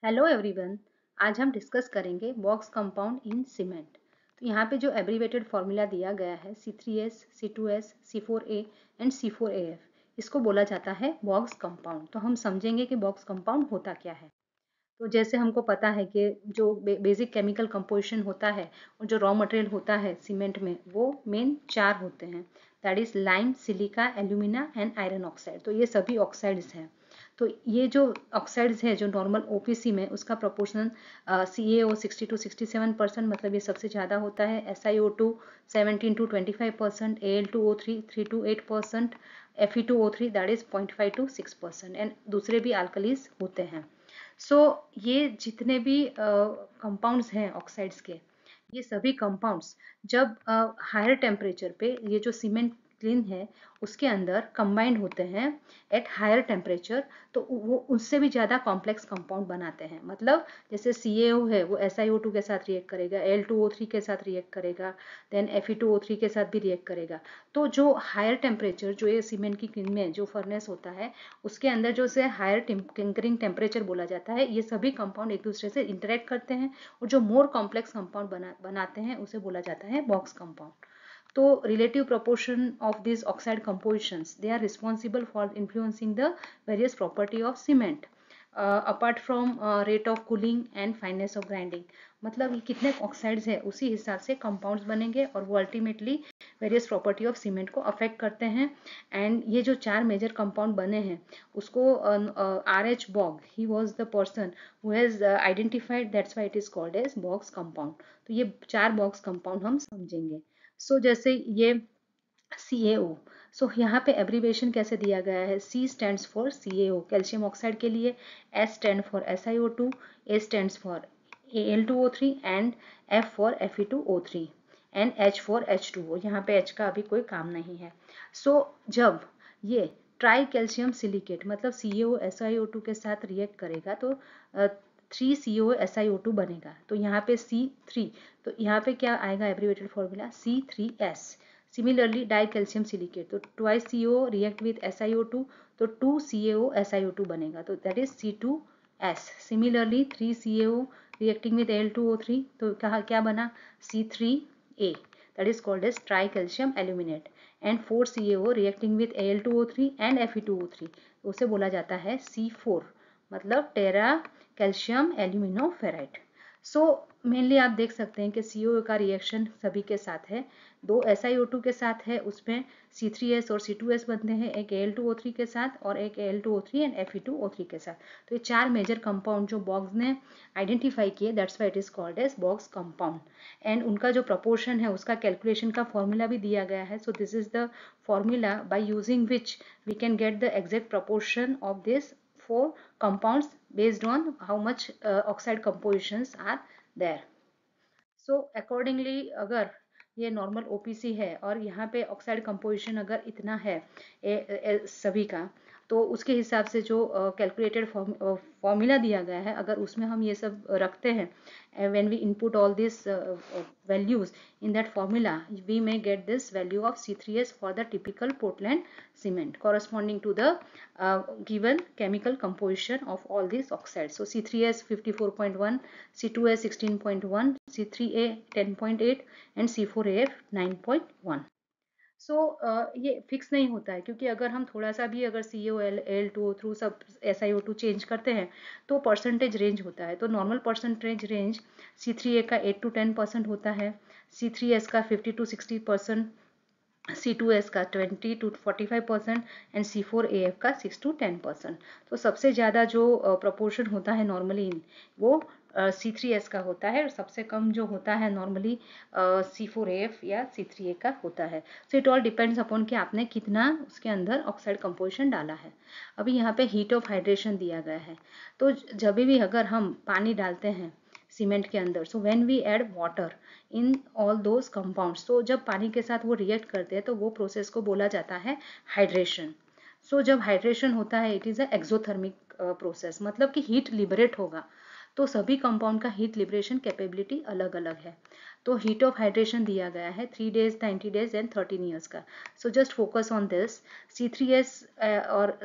Hello everyone. आज हम discuss करेंगे बॉक्स कंपाउंड इन सीमेंट। तो यहाँ पे जो एब्रीवेटेड फॉर्मूला दिया गया है C3S, C2S, C4A and C4AF, इसको बोला जाता है बॉक्स कंपाउंड। तो हम समझेंगे कि बॉक्स कंपाउंड होता क्या है। तो जैसे हमको पता है कि जो बेसिक केमिकल कंपोजिशन होता है और जो रॉ मटेरियल होता है सीमेंट में, वो मेन चार होते हैं। That is lime, silica, alumina and iron oxide. तो ये सभी ऑक्साइड्स हैं। तो ये जो ऑक्साइड्स है जो नॉर्मल ओपीसी में, उसका प्रोपोर्शन CaO 60 to 67%, मतलब ये सबसे ज़्यादा होता है। SiO2 17 to 25%, Al2O3 3 to 8%, Fe2O3 that is 0.5 to 6%, and दूसरे भी अल्कलीज होते हैं। ये जितने भी कंपाउंड्स हैं ऑक्साइड्स के, ये सभी कंपाउंड्स जब हायर टेम्परेचर पे, ये जो सीमेंट क्लीन है उसके अंदर कंबाइंड होते हैं एट हायर टेम्परेचर, तो वो उससे भी ज़्यादा कॉम्प्लेक्स कंपाउंड बनाते हैं। मतलब जैसे CaO है वो SiO2 के साथ रिएक्ट करेगा, Al2O3 के साथ रिएक्ट करेगा, देन Fe2O3 के साथ भी रिएक्ट करेगा। तो जो हायर टेम्परेचर, जो ये सीमेंट की क्लीन में जो फर्नेस होता है उसके अंदर जो से हायर टिंकरिंग टेम्परेचर बोला जाता है, ये सभी कंपाउंड एक दूसरे से इंटरेक्ट करते हैं और जो मोर कॉम्प्लेक्स कंपाउंड बनाते हैं उसे बोला जाता है बॉक्स कंपाउंड। तो relative proportion of these oxide compositions, they are responsible for influencing the various property of cement, apart from rate of cooling and fineness of grinding। मतलब ये कितने ऑक्साइड्स है उसी हिसाब से कंपाउंड्स बनेंगे और वो ultimately various property of cement को अफेक्ट करते हैं। एंड ये जो चार मेजर कंपाउंड बने हैं उसको R.H. Bogue, he was the person who has identified, that's why it is called as Bogue's compound. तो ये चार बॉक्स कंपाउंड हम समझेंगे। जैसे ये CaO, यहाँ पे एब्रीवेशन कैसे दिया गया है। C stands for CaO calcium oxide के लिए, S stand for SiO2, A stands for Al2O3 and F for Fe2O3 and H for H2O। यहाँ पे H का अभी कोई काम नहीं है। जब ये ट्राई कैल्शियम सिलिकेट मतलब CaO SiO2 के साथ रिएक्ट करेगा तो 3CO SiO2 बनेगा। तो यहाँ पे C3, तो यहाँ पे क्या आएगा abbreviated formula C3S। Similarly di calcium silicate, तो twice CO react with SiO2, तो 2CaO SiO2 बनेगा, तो that is C2S। Similarly 3CaO reacting with Al2O3, तो क्या बना C3A, that is called as tricalcium aluminate, and 4CaO reacting with Al2O3 and Fe2O3, उसे बोला जाता है C4, मतलब टेरा कैल्शियम एल्यूमिनोफेराइट। मेनली आप देख सकते हैं कि CaO का रिएक्शन सभी के साथ है। दो SiO2 के साथ है, उसमें C3S और C2S बनते हैं, एक Al2O3 के साथ और एक Al2O3 एंड Fe2O3 के साथ। तो ये चार मेजर कंपाउंड जो बॉक्स ने आइडेंटिफाई किए, that's why it is called as Bogue's compound. And उनका जो प्रपोर्शन है उसका कैलकुलेशन का फॉर्मूला भी दिया गया है। So this is the formula by using which we can get the exact proportion of this four compounds based on how much oxide compositions are there. Accordingly, अगर ये नॉर्मल OPC है और यहाँ पे ऑक्साइड कंपोजिशन अगर इतना है सभी का, तो उसके हिसाब से जो कैलकुलेटेड फॉर्मूला दिया गया है, अगर उसमें हम ये सब रखते हैं, when we input all these values in that formula, we may get this value of C3S for the typical Portland cement corresponding to the given chemical composition of all these oxides. So C3S 54.1, C2S 16.1, C3A 10.8 and C4AF 9.1। ये fix नहीं होता है, क्योंकि अगर हम थोड़ा सा भी अगर CO Al2O थ्रू सब SiO2 चेंज करते हैं तो परसेंटेज रेंज होता है। तो नॉर्मल परसेंटेज रेंज C3A का 8 to 10% होता है, C3S का 50 to 60%, C2S का 20 to 45% एंड C4AF का 6 to 10%। तो सबसे ज़्यादा जो प्रपोर्शन होता है नॉर्मली वो C3S का होता है, और सबसे कम जो होता है नॉर्मली C4AF या C3A का होता है। So it all depends upon कि आपने कितना उसके अंदर ऑक्साइड कंपोजिशन डाला है। अभी यहाँ पे हीट ऑफ हाइड्रेशन दिया गया है। तो जब भी अगर हम पानी डालते हैं सीमेंट के अंदर, so when we add water in all those compounds, तो जब पानी के साथ वो रिएक्ट करते हैं तो वो प्रोसेस को बोला जाता है हाइड्रेशन। जब हाइड्रेशन होता है it is a exothermic process, मतलब कि हीट लिबरेट होगा। तो सभी कंपाउंड का हीट लिबरेशन कैपेबिलिटी अलग अलग है। तो हीट ऑफ हाइड्रेशन दिया गया है 3 days, 90 days एंड 13 years का। Just focus on this. C3S और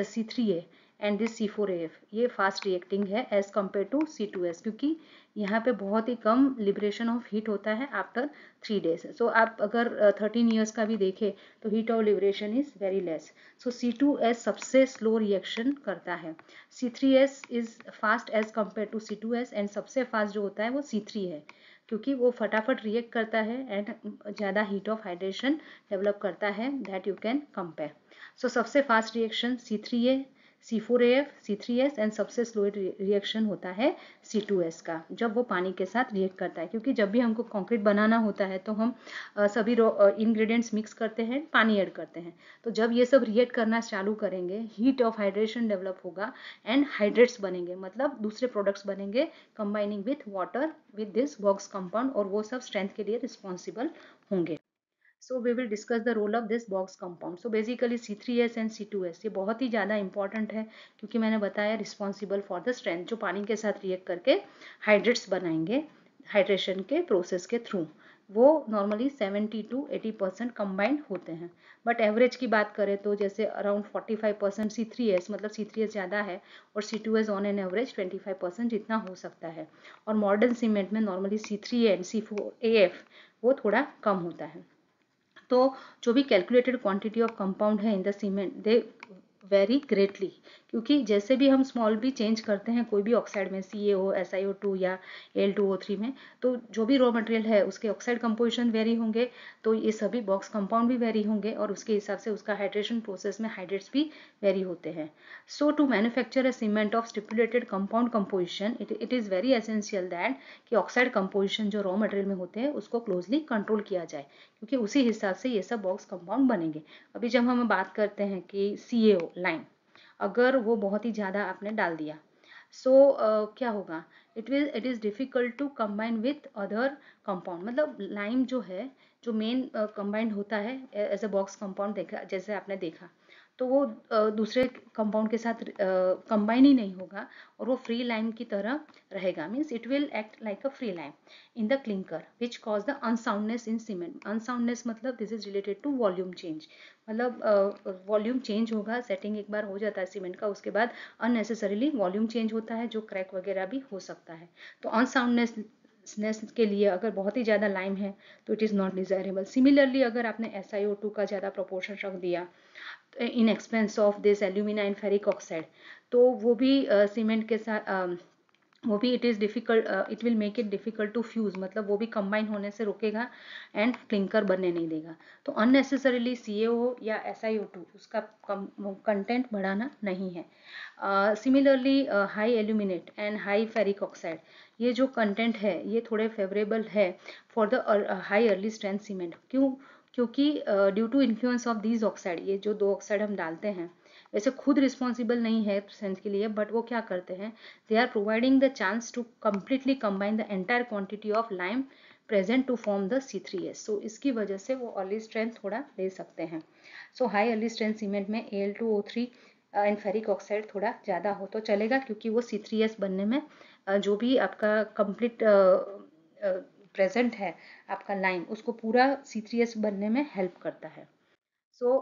C3A एंड दिस C4AF, ये फास्ट रिएक्टिंग है एज कम्पेयर टू C2S, क्योंकि यहाँ पे बहुत ही कम लिबरेशन ऑफ हीट होता है आफ्टर 3 days। सो आप अगर 13 ईयर्स का भी देखें तो heat of liberation is very less. So C2S सबसे स्लो रिएक्शन करता है। C3S is fast as compare to C2S, and सबसे फास्ट जो होता है वो C3 है, क्योंकि वो फटाफट रिएक्ट करता है एंड ज़्यादा हीट ऑफ हाइड्रेशन डेवलप करता है, दैट यू कैन कंपेयर। सो सबसे fast reaction C3A, C4AF, C3S, and सबसे स्लो रिएक्शन होता है C2S का, जब वो पानी के साथ रिएक्ट करता है। क्योंकि जब भी हमको कंक्रीट बनाना होता है तो हम सभी इंग्रेडिएंट्स मिक्स करते हैं, पानी ऐड करते हैं। तो जब ये सब रिएक्ट करना चालू करेंगे, हीट ऑफ हाइड्रेशन डेवलप होगा एंड हाइड्रेट्स बनेंगे, मतलब दूसरे प्रोडक्ट्स बनेंगे combining with water with this box compound, और वो सब स्ट्रेंथ के लिए रिस्पॉन्सिबल होंगे। So we will discuss the role of this box compound. So basically C3S and C2S ये बहुत ही ज़्यादा इंपॉर्टेंट है, क्योंकि मैंने बताया रिस्पॉन्सिबल फॉर द स्ट्रेंथ, जो पानी के साथ रिएक्ट करके हाइड्रेट्स बनाएंगे हाइड्रेशन के प्रोसेस के थ्रू। वो नॉर्मली 70 to 80% कंबाइंड होते हैं, बट एवरेज की बात करें तो जैसे अराउंड 45% C3S, मतलब C3S ज़्यादा है, और C2S ऑन एन एवरेज 25% जितना हो सकता है। और मॉडर्न सीमेंट में नॉर्मली C3A एंड C4AF वो थोड़ा कम होता है। तो जो भी कैलकुलेटेड क्वांटिटी ऑफ कंपाउंड है इन the cement, they very greatly, क्योंकि जैसे भी हम स्मॉल भी चेंज करते हैं कोई भी ऑक्साइड में, CaO, SiO2 या Al2O3 में, तो जो भी रॉ मटेरियल है उसके ऑक्साइड कंपोजिशन वेरी होंगे, तो ये सभी बॉक्स कंपाउंड भी वेरी होंगे, और उसके हिसाब से उसका हाइड्रेशन प्रोसेस में हाइड्रेट्स भी वेरी होते हैं। So to manufacture a cement of stipulated compound composition, it is very essential that कि ऑक्साइड कंपोजिशन जो रॉ मटेरियल में होते हैं उसको क्लोजली कंट्रोल किया जाए, क्योंकि उसी हिसाब से ये सब बॉक्स कंपाउंड बनेंगे। अभी जब हम बात करते हैं कि CaO लाइम, अगर वो बहुत ही ज़्यादा आपने डाल दिया, सो क्या होगा, it is difficult to combine with other compound. मतलब लाइम जो है, जो मेन कंबाइंड होता है एज अ बॉक्स कंपाउंड, देखा जैसे आपने देखा, तो वो दूसरे कंपाउंड के साथ कंबाइन ही नहीं होगा, और वो फ्री लाइम की तरह रहेगा। Means it will act like a free lime in the clinker which cause the unsoundness in cement. Unsoundness मतलब this is related to volume change, मतलब वॉल्यूम चेंज होगा, सेटिंग एक बार हो जाता है सीमेंट का, उसके बाद अननेसेसरीली वॉल्यूम चेंज होता है, जो क्रैक वगैरह भी हो सकता है। तो अनसाउंडनेस के लिए अगर बहुत ही ज़्यादा लाइम है तो it is not desirable. Similarly अगर आपने SiO2 का ज़्यादा प्रोपोर्शन रख दिया in expense of this alumina and ferric oxide, तो वो भी सीमेंट के साथ वो भी it is difficult, it will make it difficult to fuse, मतलब वो भी कंबाइन होने से रुकेगा एंड क्लिंकर बनने नहीं देगा। तो अननेसेसरीली CaO या SiO2 उसका कंटेंट बढ़ाना नहीं है। Similarly high aluminate and high ferric oxide, ये जो कंटेंट है ये थोड़े फेवरेबल है for the high early strength cement. क्यों? क्योंकि due to influence of these oxide, ये जो दो ऑक्साइड हम डालते हैं वैसे खुद रिस्पॉन्सिबल नहीं है स्ट्रेंथ के लिए, बट वो क्या करते हैं, they are providing the chance to completely combine the entire quantity of lime present to form the C3S। सो इसकी वजह से वो अर्ली स्ट्रेंथ थोड़ा ले सकते हैं। सो हाई अर्ली स्ट्रेंथ सीमेंट में Al2O3 एंड फेरिक ऑक्साइड थोड़ा ज़्यादा हो तो चलेगा, क्योंकि वो C3S बनने में जो भी आपका कंप्लीट प्रेजेंट है आपका लाइम, उसको पूरा C3S बनने में हेल्प करता है।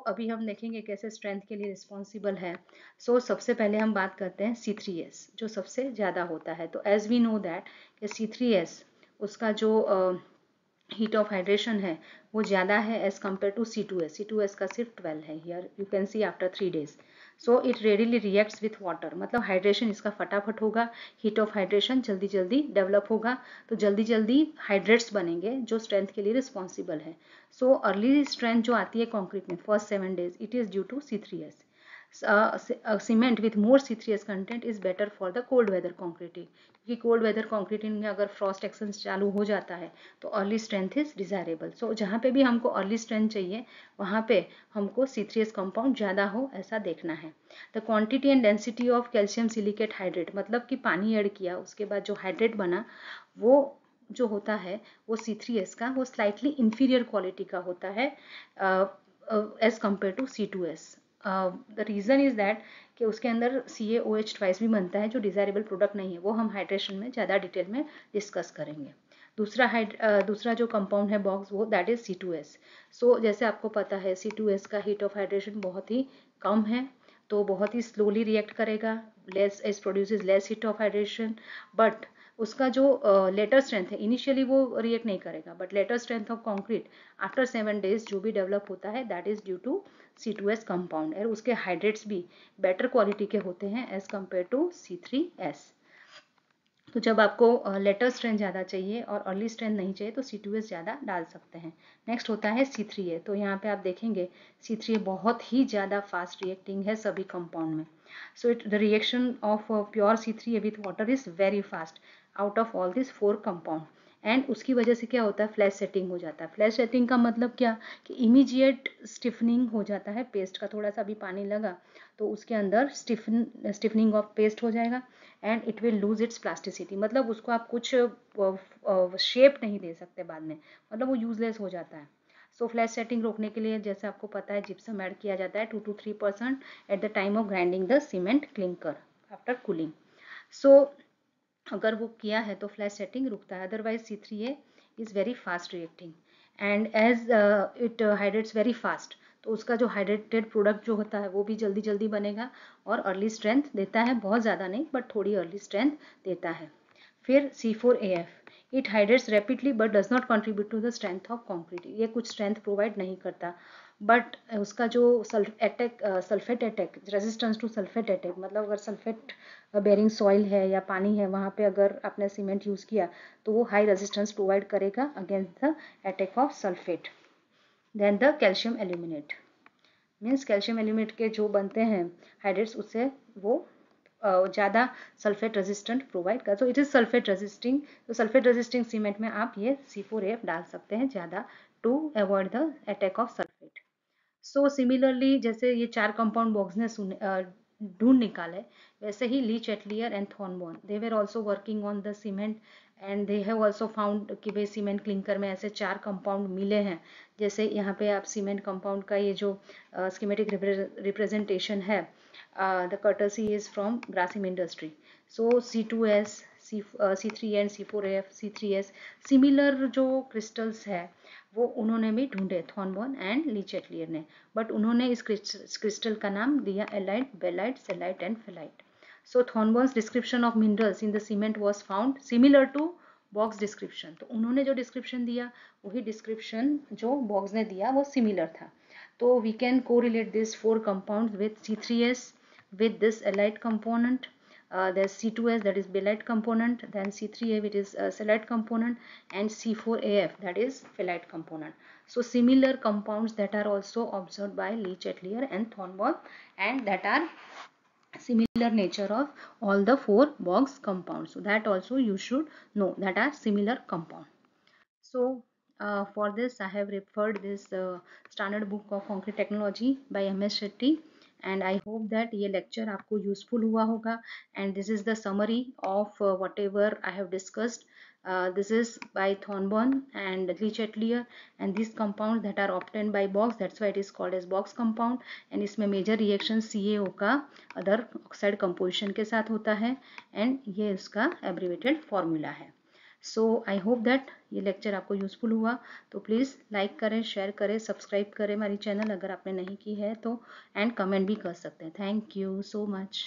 अभी हम देखेंगे कैसे स्ट्रेंथ के लिए रिस्पॉन्सिबल है। सबसे पहले हम बात करते हैं C3S जो सबसे ज़्यादा होता है। तो एज वी नो दैट कि C3S उसका जो हीट ऑफ हाइड्रेशन है वो ज़्यादा है as compare to C2S। C2S का सिर्फ 12 है, here you can see after 3 days। So it readily reacts with water, मतलब हाइड्रेशन इसका फटाफट होगा, हीट ऑफ हाइड्रेशन जल्दी जल्दी डेवलप होगा, तो जल्दी जल्दी हाइड्रेट्स बनेंगे जो स्ट्रेंथ के लिए रिस्पॉन्सिबल है। सो अर्ली स्ट्रेंथ जो आती है कॉन्क्रीट में first 7 days, it is due to C3S। Cement with more C3S content is better for the cold weather concreting, क्योंकि कोल्ड वेदर कॉन्क्रीटिंग में अगर फ्रॉस्ट एक्शन चालू हो जाता है तो early strength is desirable. So जहाँ पे भी हमको अर्ली स्ट्रेंथ चाहिए वहाँ पे हमको C3S कंपाउंड ज़्यादा हो ऐसा देखना है। The quantity and density of calcium silicate hydrate, मतलब कि पानी ऐड किया उसके बाद जो हाइड्रेट बना वो जो होता है वो C3S का वो स्लाइटली इंफीरियर क्वालिटी का होता है as compare to C2S। The reason is that कि उसके अंदर CaOH ट्वाइस भी बनता है जो डिज़ायरेबल प्रोडक्ट नहीं है, वो हम हाइड्रेशन में ज़्यादा डिटेल में डिस्कस करेंगे। दूसरा जो कंपाउंड है बॉक्स वो दैट इज़ C2S। जैसे आपको पता है C2S का हीट ऑफ हाइड्रेशन बहुत ही कम है, तो बहुत ही स्लोली रिएक्ट करेगा, less is produces less heat of hydration, but उसका जो लेटर स्ट्रेंथ है इनिशियली वो रिएक्ट नहीं करेगा, but later strength of concrete after 7 days जो भी डेवलप होता है that is due to C2S compound, और उसके हाइड्रेट्स भी बेटर क्वालिटी के होते हैं एज कम्पेयर टू C3S। तो जब आपको लेटर स्ट्रेंथ ज़्यादा चाहिए और अर्ली स्ट्रेंथ नहीं चाहिए तो C2S ज़्यादा डाल सकते हैं। नेक्स्ट होता है C3A। तो यहाँ पे आप देखेंगे C3A बहुत ही ज़्यादा फास्ट रिएक्टिंग है सभी कंपाउंड में। So it the reaction of pure C3A with water is very fast out of all this 4 compound, and उसकी वजह से क्या होता है, फ्लैश सेटिंग हो जाता है। फ्लैश सेटिंग का मतलब क्या कि इमीडिएट स्टिफनिंग हो जाता है पेस्ट का, थोड़ा सा भी पानी लगा तो उसके अंदर स्टिफनिंग ऑफ पेस्ट हो जाएगा and it will lose its plasticity, मतलब उसको आप कुछ शेप नहीं दे सकते बाद में, मतलब वो यूजलेस हो जाता है। सो फ्लैश सेटिंग रोकने के लिए जैसे आपको पता है जिप्सम ऐड किया जाता है 2 to 3% at the time of grinding the cement clinker after cooling. So अगर वो किया है तो फ्लैश सेटिंग रुकता है, otherwise C3A is very fast reacting and as it hydrates very fast, तो उसका जो हाइड्रेटेड प्रोडक्ट जो होता है वो भी जल्दी जल्दी बनेगा और अर्ली स्ट्रेंथ देता है, बहुत ज़्यादा नहीं बट थोड़ी अर्ली स्ट्रेंथ देता है। फिर C4AF it hydrates rapidly but does not contribute to the strength of concrete, ये कुछ स्ट्रेंथ प्रोवाइड नहीं करता, बट उसका जो sulphate attack resistance to sulphate attack, मतलब अगर सल्फेट बेरिंग सॉइल है या पानी है वहाँ पे अगर आपने सीमेंट यूज़ किया तो वो हाई रेजिस्टेंस प्रोवाइड करेगा against the attack of sulphate. Then the calcium aluminate means calcium aluminate के जो बनते हैं हाइड्रेट्स उससे वो ज़्यादा सल्फेट रेजिस्टेंट प्रोवाइड कर, so it is sulphate resisting, तो सल्फेट रेजिस्टिंग सीमेंट में आप ये C4AF डाल सकते हैं ज़्यादा to avoid the attack of sulphate. So similarly जैसे ये 4 कंपाउंड बॉक्स ने ढूंढ निकाले, वैसे ही Le Chatelier and Tornebohm they were also working on the cement and they have also found कि भाई सीमेंट क्लिंकर में ऐसे 4 कंपाउंड मिले हैं। जैसे यहाँ पे आप सीमेंट कंपाउंड का ये जो स्कीमेटिक रिप्रेजेंटेशन है, the courtesy is from Grasim industry. So C2S C3 and C4AF C3S similar जो क्रिस्टल्स है वो उन्होंने भी ढूंढे, थॉर्नबर्न एंड ली चैटलियर ने, बट उन्होंने इस क्रिस्टल का नाम दिया alite, belite, celite and felite. So Tornebohm's description of minerals in the cement was found similar to Bogue's description, तो उन्होंने जो डिस्क्रिप्शन दिया वही डिस्क्रिप्शन जो बॉक्स ने दिया वो सिमिलर था। तो we can correlate this 4 compounds with C3S with this alite component. There's C2S that is belite component, then C3A which is selite component, and C4AF that is phelite component. So similar compounds that are also observed by Lee Chatelier and Thornburn, and that are similar nature of all the 4 box compounds. So that also you should know that are similar compound. So for this I have referred this standard book of concrete technology by MS Shetty, and I hope that ये lecture आपको useful हुआ होगा, and this is the summary of whatever I have discussed. This is by Thornburn and Lee Chatelier, and these compounds that are obtained by box, that's why it is called as box compound, and इसमें major reaction CaO का other oxide composition के साथ होता है, and ये इसका abbreviated formula है। सो I hope that ये लेक्चर आपको यूजफुल हुआ, तो प्लीज़ लाइक करें, शेयर करें, सब्सक्राइब करें हमारी चैनल अगर आपने नहीं की है तो, एंड कमेंट भी कर सकते हैं। Thank you so much.